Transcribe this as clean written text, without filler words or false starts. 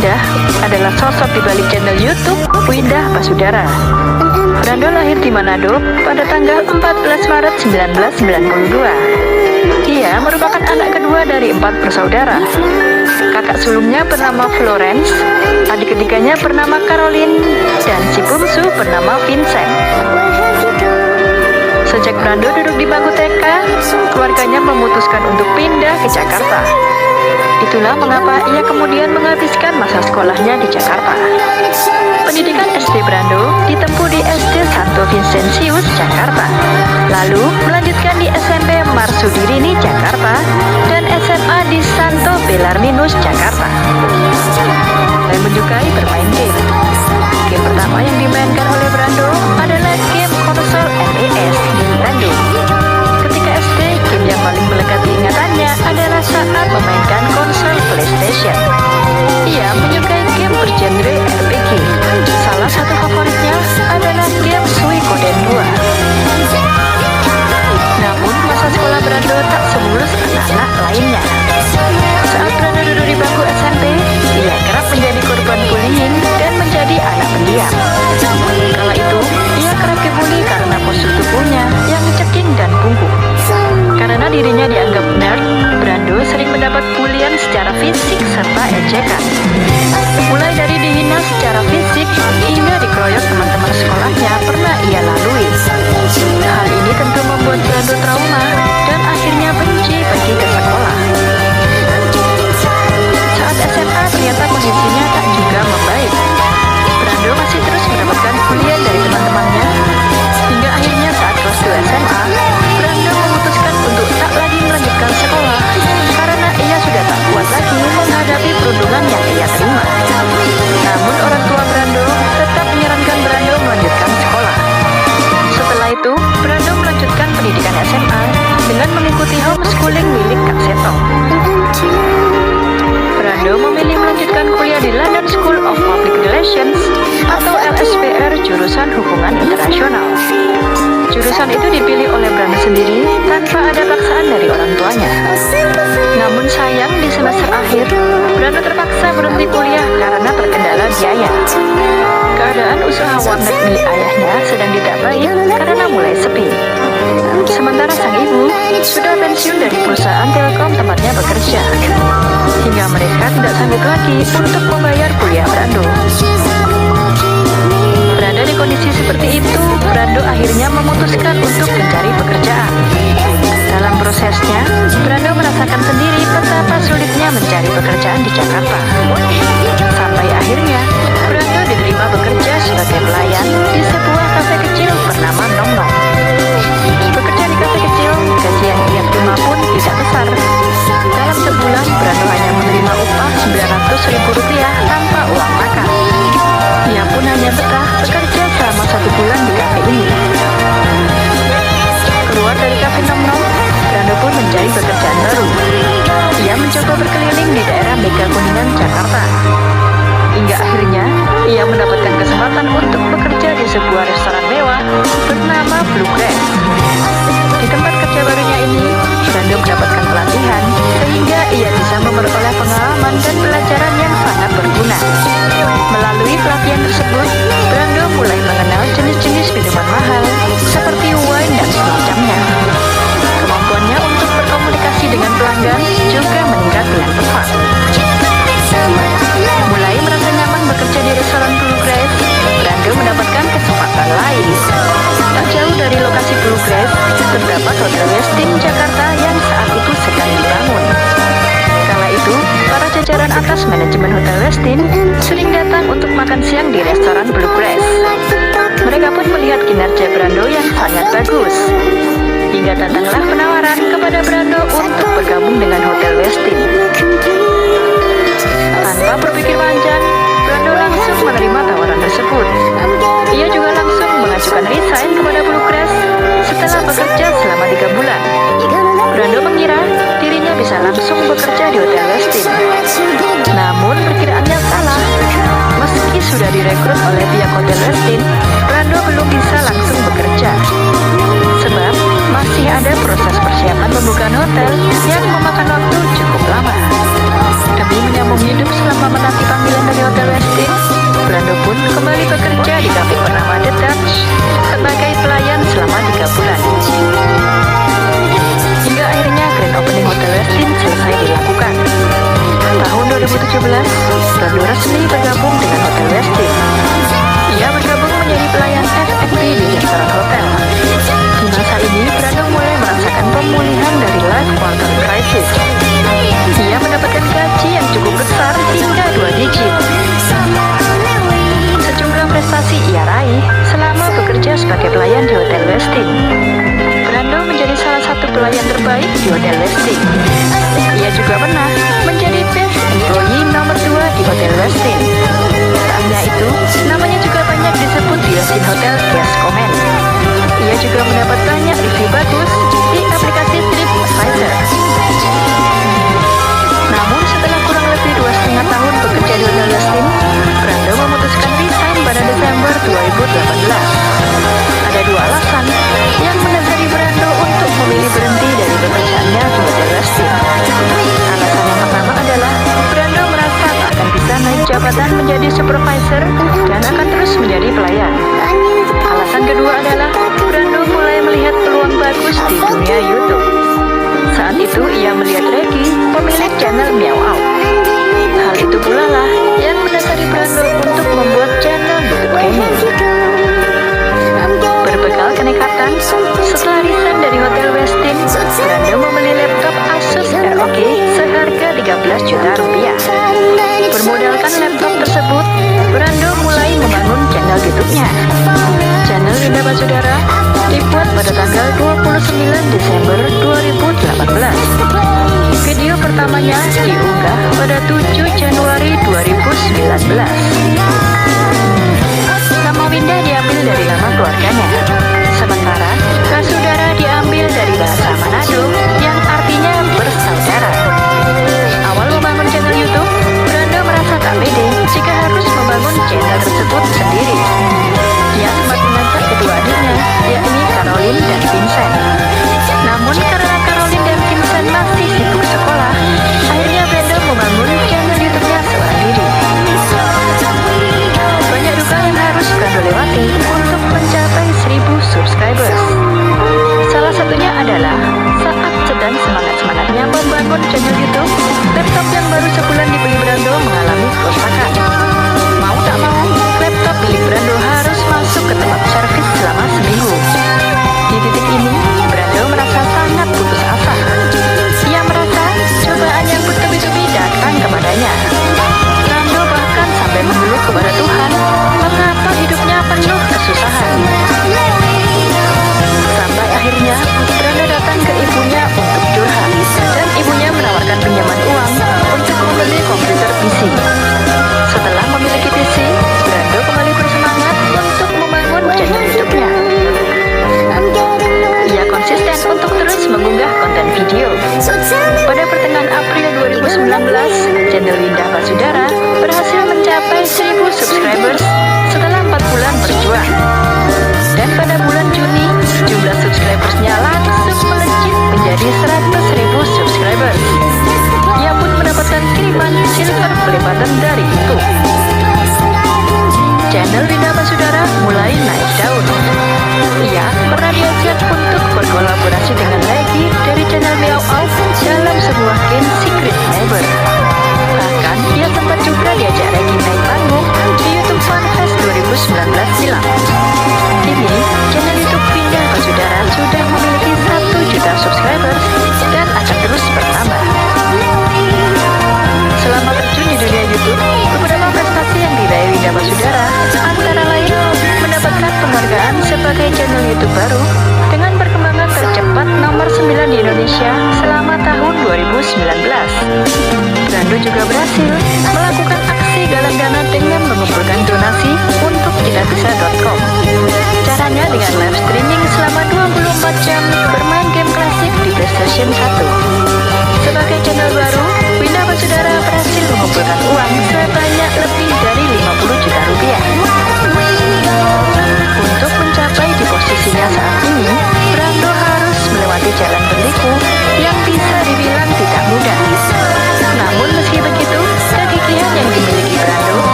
Windah adalah sosok di balik channel YouTube Windah Pasudara. Brando lahir di Manado pada tanggal 14 Maret 1992. Ia merupakan anak kedua dari 4 bersaudara. Kakak sulungnya bernama Florence, adik ketiganya bernama Caroline, dan si bungsu bernama Vincent. Sejak Brando duduk di bangku TK, keluarganya memutuskan untuk pindah ke Jakarta. Itulah mengapa ia kemudian menghabiskan masa sekolahnya di Jakarta. Pendidikan SD Brando ditempuh di SD Santo Vincentius, Jakarta. Lalu melanjutkan di SMP Marsudirini, Jakarta, dan SMA di Santo Bellarminus, Jakarta. Saya menyukai bermain game. Game pertama yang dimainkan oleh Brando adalah game konsol NES Nintendo. Ketika SD, game yang paling melekat di ingatannya adalah saat memainkan konsol PlayStation. Ia menyukai game bergenre RPG. Salah satu favoritnya adalah game Suikoden 2. Namun, masa sekolah Brando tak semulus anak-anak lainnya. Saat Brando duduk di bangku SMP, ia kerap menjadi korban bullying dan menjadi anak pendiam. Kala itu, ia kerap dibully karena postur tubuhnya yang ceking dan bungkuk. Karena dirinya dianggap nerd, Brando sering mendapat bulian secara fisik serta ejekan. Mulai dari dihina secara fisik hingga dikeroyok teman-teman sekolahnya pernah ia lalui. Hal ini tentu membuat Brando trauma dan akhirnya benci pergi ke sekolah. Saat SMA ternyata kondisinya tak juga membaik. Brando masih terus mendapatkan bulian dari teman-temannya, hingga akhirnya saat kelas 2 SMA, Brando memutuskan untuk tak lagi melanjutkan sekolah karena ia sudah tak kuat lagi menghadapi perundungan yang ia terima. Namun orang tua Brando tetap menyarankan Brando melanjutkan sekolah. Setelah itu, Brando melanjutkan pendidikan SMA dengan mengikuti homeschooling milik Kak Seto. Brando memilih melanjutkan kuliah di London School of Public Relations atau LSPR jurusan Hubungan Internasional. Jurusan itu dipilih oleh Brando sendiri tanpa ada paksaan dari orang tuanya. Namun sayang di semester akhir, Brando terpaksa berhenti kuliah karena terkendala biaya. Keadaan usaha warnet milik ayahnya sedang tidak baik karena mulai sepi. Sementara sang ibu sudah pensiun dari perusahaan Telkom tempatnya bekerja, hingga mereka tidak sanggup lagi untuk membayar kuliah Brando. Berada di kondisi seperti itu, Brando akhirnya memutuskan untuk mencari pekerjaan. Dalam prosesnya, Brando merasakan sendiri betapa sulitnya mencari pekerjaan di Jakarta. Sampai akhirnya, Brando diterima bekerja sebagai pelayan di sebuah kafe kecil bernama Nong Nong. Bekerja di kafe kecil, gaji yang ia terima pun tidak besar. Dalam sebulan, Brando hanya menerima upah Rp900.000 tanpa uang makan. Ia pun hanya betah bekerja selama 1 bulan di kafe ini. Keluar dari kafe Nong Nong, Brando pun mencari pekerjaan baru. Ia mencoba berkeliling di daerah Mega Kuningan, Jakarta. Hingga akhirnya, ia mendapatkan kesempatan untuk bekerja di sebuah restoran mewah bernama Blue Grass. Di tempat kerja barunya ini, Brando mendapatkan pelatihan sehingga ia bisa memperoleh pengalaman dan pelajaran yang sangat berguna. Melalui pelatihan tersebut, Brando mulai mengenal jenis-jenis minuman mahal seperti wine dan semacamnya. Kemampuannya untuk berkomunikasi dengan pelanggan juga meningkat dengan pesat. Mulai merasa nyaman bekerja di restoran Blue Grass, Brando mendapatkan kesempatan lain. Tak jauh dari lokasi Blue Grass, terdapat Hotel Westin Jakarta yang saat itu sedang dibangun. Kala itu, para jajaran atas manajemen Hotel Westin sering datang untuk makan siang di restoran Blue Grass. Mereka pun melihat kinerja Brando yang sangat bagus. Hingga datanglah penawaran kepada Brando untuk bergabung dengan Hotel Westin. Tanpa berpikir panjang, Brando langsung menerima tawaran tersebut. Ia juga langsung mengajukan resign kepada Blue Grass setelah bekerja selama 3 bulan. Brando mengira dirinya bisa langsung bekerja di Hotel Westin. Namun perkiraannya salah. Meski sudah direkrut oleh pihak Hotel Westin, Brando belum bisa langsung bekerja. Sebab masih ada proses persiapan pembukaan hotel yang memakan waktu cukup lama. Demi menyambung hidup selama menanti panggilan dari Brando resmi bergabung dengan Hotel Westin. Ia bergabung menjadi pelayan F&B di restoran hotel. Di masa ini, Brando mulai merasakan pemulihan dari life quarter crisis. Ia mendapatkan gaji yang cukup besar hingga 2 digit. Sejumlah prestasi ia raih selama bekerja sebagai pelayan di Hotel Westin. Brando menjadi salah satu pelayan terbaik di Hotel Westin. Ia juga pernah menjadi Best Employee nomor 2 di Hotel Westin. Tak hanya itu, namanya juga banyak disebut di Westin Hotel Guest Comment. Ia juga mendapat banyak review bagus di aplikasi TripAdvisor. Namun setelah kurang lebih 2,5 tahun bekerja di Hotel Westin, Brando memutuskan resign pada Desember 2018. Ada 2 alasan yang mendasari Brando untuk memilih berhenti dari pekerjaannya di Hotel Westin. Alasan yang pertama adalah Brando merasa tak akan bisa naik jabatan menjadi supervisor dan akan terus menjadi pelayan. Alasan kedua adalah Brando mulai melihat peluang bagus di dunia YouTube. Saat itu ia melihat Reggie, pemilik channel Meow Out. Hal itu pula lah yang mendasari Brando untuk membuat channel YouTube gaming. Berbekal kenekatan, setelah resign dari Hotel Westin, Brando membeli laptop Asus ROG seharga 13 juta rupiah. Bermodalkan laptop tersebut, Brando mulai membangun channel YouTube-nya. Channel Winda Basudara dibuat pada tanggal 29 Desember 2018. Video pertamanya diunggah pada 7 Januari 2019. Nama Winda diambil dari nama keluarganya, sementara Basudara diambil dari bahasa Manado yang artinya bersaudara. Awal membangun channel YouTube, Brando merasa tak pede jika harus membangun channel tersebut sendiri. Ia sempat mengajak kedua adiknya, yakni Caroline dan Vincent. Namun karena Caroline dan Vincent masih sibuk sekolah, akhirnya Brando membangun channel YouTube-nya seorang diri. Banyak duka yang harus Brando lewati untuk mencapai 1000 subscribers. Salah satunya adalah saat sedang semangat-semangatnya membangun channel YouTube, laptop yang baru sebulan dibeli Brando mengalami kerusakan. Mau tak mau, laptop milik Brando harus masuk ke tempat servis selama seminggu. Di titik ini, Brando merasa sangat putus asa. Ia merasa cobaan yang bertubi-tubi datang kepadanya. Brando bahkan sampai mengeluh kepada Tuhan, mengapa hidupnya penuh kesusahan. Sampai akhirnya, Brando datang ke ibunya untuk curhat, dan ibunya menawarkan pinjaman uang untuk membeli komputer PC. Setelah memiliki PC, Brando kembali bersemangat untuk membangun channel YouTube-nya. Ia konsisten untuk terus mengunggah konten video. Pada pertengahan April 2019, channel Winda Basudara berhasil mencapai 1000 subscribers setelah 4 bulan berjuang. Dan pada bulan Juni, jumlah subscribersnya langsung melejit menjadi 100.000 subscribers. Ia pun mendapatkan kiriman silver play button dari YouTube. Channel Winda Basudara mulai naik daun. Ia pernah diajak untuk berkolaborasi dengan Legi dari channel Meow Out dalam sebuah game Secret Neighbor. Bahkan ia sempat juga diajak Legi naik panggung di YouTube Fan Fest 2019 silam. Kini, channel YouTube Winda Basudara sudah memiliki 1 juta subscribers dan akan terus bertambah. Selama terjun di dunia YouTube, beberapa prestasi yang diraih Winda Basudara antara lain mendapatkan penghargaan sebagai channel YouTube baru dengan perkembangan tercepat nomor 9 di Indonesia selama tahun 2019. Brando juga berhasil melakukan aksi galang dana dengan mengumpulkan donasi untuk kitabisa.com. Caranya dengan live streaming selama 24 jam bermain game klasik di PlayStation 1. Sebagai channel baru, Winda Basudara berhasil mengumpulkan uang sebanyak lebih